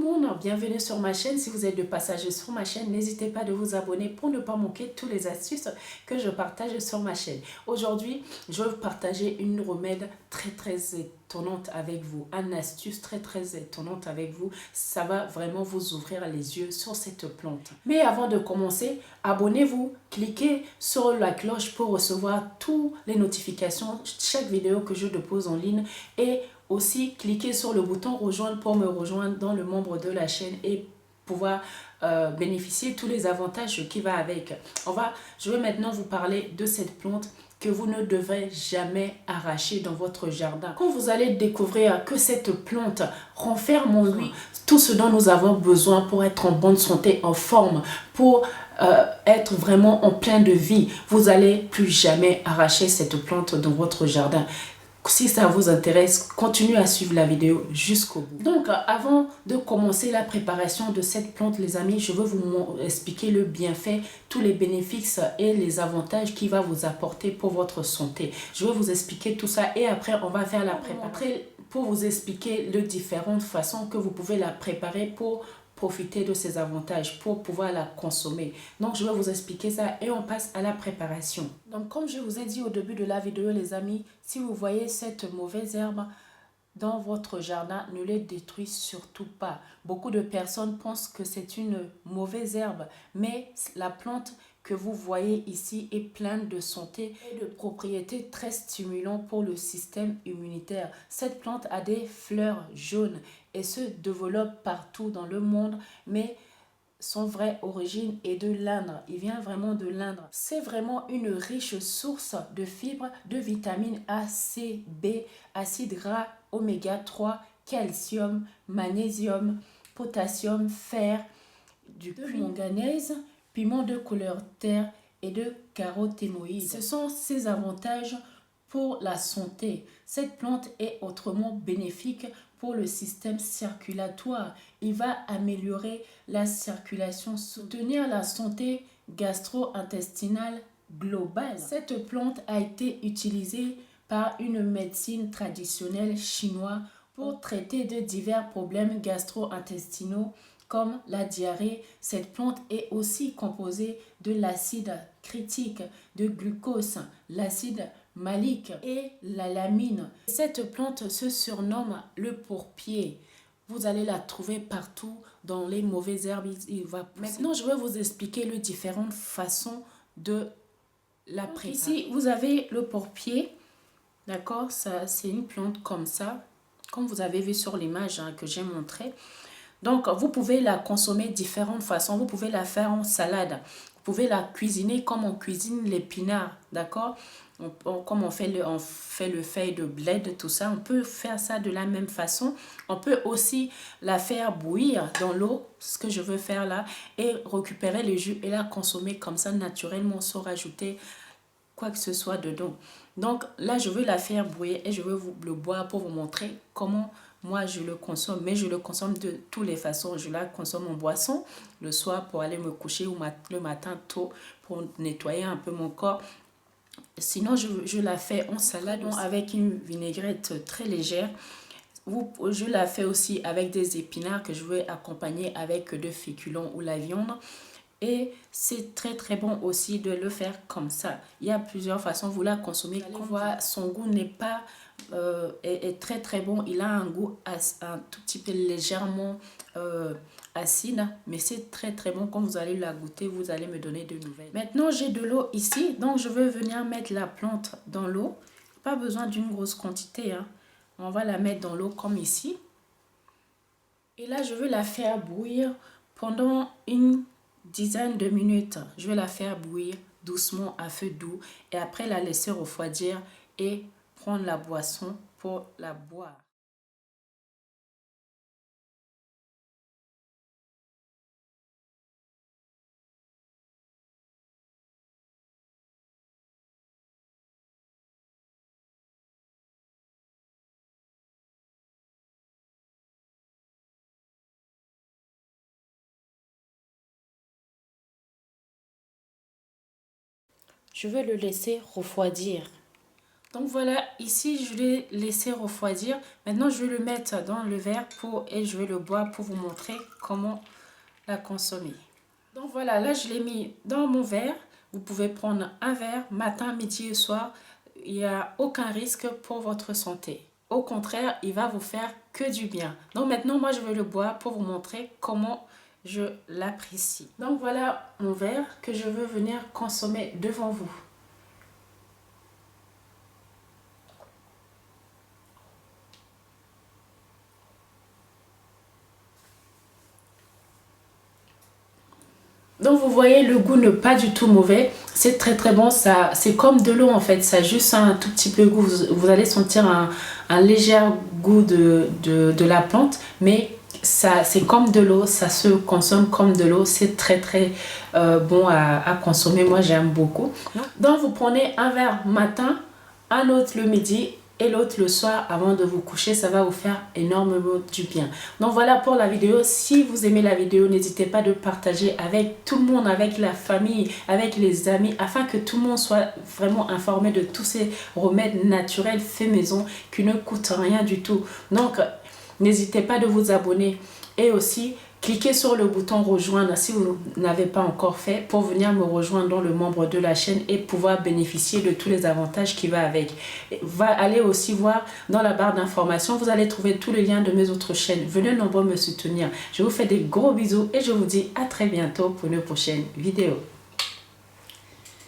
monde, bienvenue sur ma chaîne. Si vous êtes de passage sur ma chaîne, n'hésitez pas de vous abonner pour ne pas manquer toutes les astuces que je partage sur ma chaîne. Aujourd'hui, je vais vous partager une remède très étonnante avec vous, une astuce très étonnante avec vous. Ça va vraiment vous ouvrir les yeux sur cette plante. Mais avant de commencer, abonnez-vous, cliquez sur la cloche pour recevoir toutes les notifications, chaque vidéo que je dépose en ligne, et aussi cliquez sur le bouton rejoindre pour me rejoindre dans le membre de la chaîne et pouvoir bénéficier de tous les avantages qui vont avec. Je vais maintenant vous parler de cette plante que vous ne devrez jamais arracher dans votre jardin. Quand vous allez découvrir que cette plante renferme en lui tout ce dont nous avons besoin pour être en bonne santé, en forme, pour être vraiment en plein de vie, vous n'allez plus jamais arracher cette plante dans votre jardin. Si ça vous intéresse, continuez à suivre la vidéo jusqu'au bout. Donc, avant de commencer la préparation de cette plante, les amis, je veux vous expliquer le bienfait, tous les bénéfices et les avantages qu'il va vous apporter pour votre santé. Je vais vous expliquer tout ça et après, on va faire la préparation pour vous expliquer les différentes façons que vous pouvez la préparer pour profiter de ces avantages, pour pouvoir la consommer. Donc, je vais vous expliquer ça et on passe à la préparation. Donc, comme je vous ai dit au début de la vidéo, les amis, si vous voyez cette mauvaise herbe dans votre jardin, ne les détruisez surtout pas. Beaucoup de personnes pensent que c'est une mauvaise herbe, mais la plante que vous voyez ici est pleine de santé et de propriétés très stimulantes pour le système immunitaire. Cette plante a des fleurs jaunes et se développe partout dans le monde, mais son vraie origine est de l'Inde. Il vient vraiment de l'Inde. C'est vraiment une riche source de fibres, de vitamines A, C, B, acides gras, oméga 3, calcium, magnésium, potassium, fer, du manganèse, piment de couleur terre et de caroténoïdes. Ce sont ces avantages pour la santé. Cette plante est autrement bénéfique pour le système circulatoire. Il va améliorer la circulation, soutenir la santé gastro-intestinale globale. Cette plante a été utilisée par une médecine traditionnelle chinoise pour traiter de divers problèmes gastro-intestinaux comme la diarrhée. Cette plante est aussi composée de l'acide critique, de glucose, l'acide malique et la lamine. Cette plante se surnomme le pourpier. Vous allez la trouver partout dans les mauvaises herbes. Maintenant, je vais vous expliquer les différentes façons de la préparer. Ici, vous avez le pourpier. D'accord? Ça, c'est une plante comme ça, comme vous avez vu sur l'image que j'ai montrée. Donc, vous pouvez la consommer de différentes façons. Vous pouvez la faire en salade. Vous pouvez la cuisiner comme on cuisine l'épinard, d'accord? Comme on fait le feuille de bled, tout ça. On peut faire ça de la même façon. On peut aussi la faire bouillir dans l'eau, ce que je veux faire là, et récupérer le jus et la consommer comme ça naturellement sans rajouter quoi que ce soit dedans. Donc là, je veux la faire bouillir et je veux le boire pour vous montrer comment moi je le consomme. Mais je le consomme de toutes les façons. Je la consomme en boisson le soir pour aller me coucher ou le matin tôt pour nettoyer un peu mon corps. Sinon, je la fais en salade avec une vinaigrette très légère. Je la fais aussi avec des épinards que je vais accompagner avec de féculents ou la viande. Et c'est très bon aussi de le faire comme ça. Il y a plusieurs façons, vous la consommez. Vous allez voir, son goût n'est pas est très bon. Il a un goût un tout petit peu légèrement acide, mais c'est très bon. Quand vous allez la goûter, vous allez me donner de nouvelles. Maintenant, j'ai de l'eau ici, donc je vais venir mettre la plante dans l'eau. Pas besoin d'une grosse quantité, hein. On va la mettre dans l'eau comme ici. Et là, je vais la faire bouillir pendant une dizaine de minutes. Je vais la faire bouillir doucement à feu doux et après la laisser refroidir et prendre la boisson pour la boire. Je vais le laisser refroidir. Donc voilà, ici je l'ai laissé refroidir. Maintenant je vais le mettre dans le verre et je vais le boire pour vous montrer comment la consommer. Donc voilà, là je l'ai mis dans mon verre. Vous pouvez prendre un verre matin, midi et soir. Il n'y a aucun risque pour votre santé. Au contraire, il va vous faire que du bien. Donc maintenant, moi je vais le boire pour vous montrer comment je l'apprécie. Donc voilà mon verre que je veux venir consommer devant vous. Donc vous voyez, le goût n'est pas du tout mauvais, c'est très bon, ça c'est comme de l'eau en fait, ça a juste un tout petit peu de goût, vous allez sentir un léger goût de la plante, mais ça c'est comme de l'eau, ça se consomme comme de l'eau, c'est très bon à consommer, moi j'aime beaucoup. Donc vous prenez un verre matin, un autre le midi et l'autre le soir avant de vous coucher, ça va vous faire énormément du bien. Donc voilà pour la vidéo. Si vous aimez la vidéo, n'hésitez pas de partager avec tout le monde, avec la famille, avec les amis, afin que tout le monde soit vraiment informé de tous ces remèdes naturels faits maison qui ne coûtent rien du tout. Donc n'hésitez pas de vous abonner et aussi cliquez sur le bouton rejoindre si vous n'avez pas encore fait pour venir me rejoindre dans le membre de la chaîne et pouvoir bénéficier de tous les avantages qui vont avec. Allez aussi voir dans la barre d'informations, vous allez trouver tous les liens de mes autres chaînes. Venez nombreux me soutenir. Je vous fais des gros bisous et je vous dis à très bientôt pour une prochaine vidéo.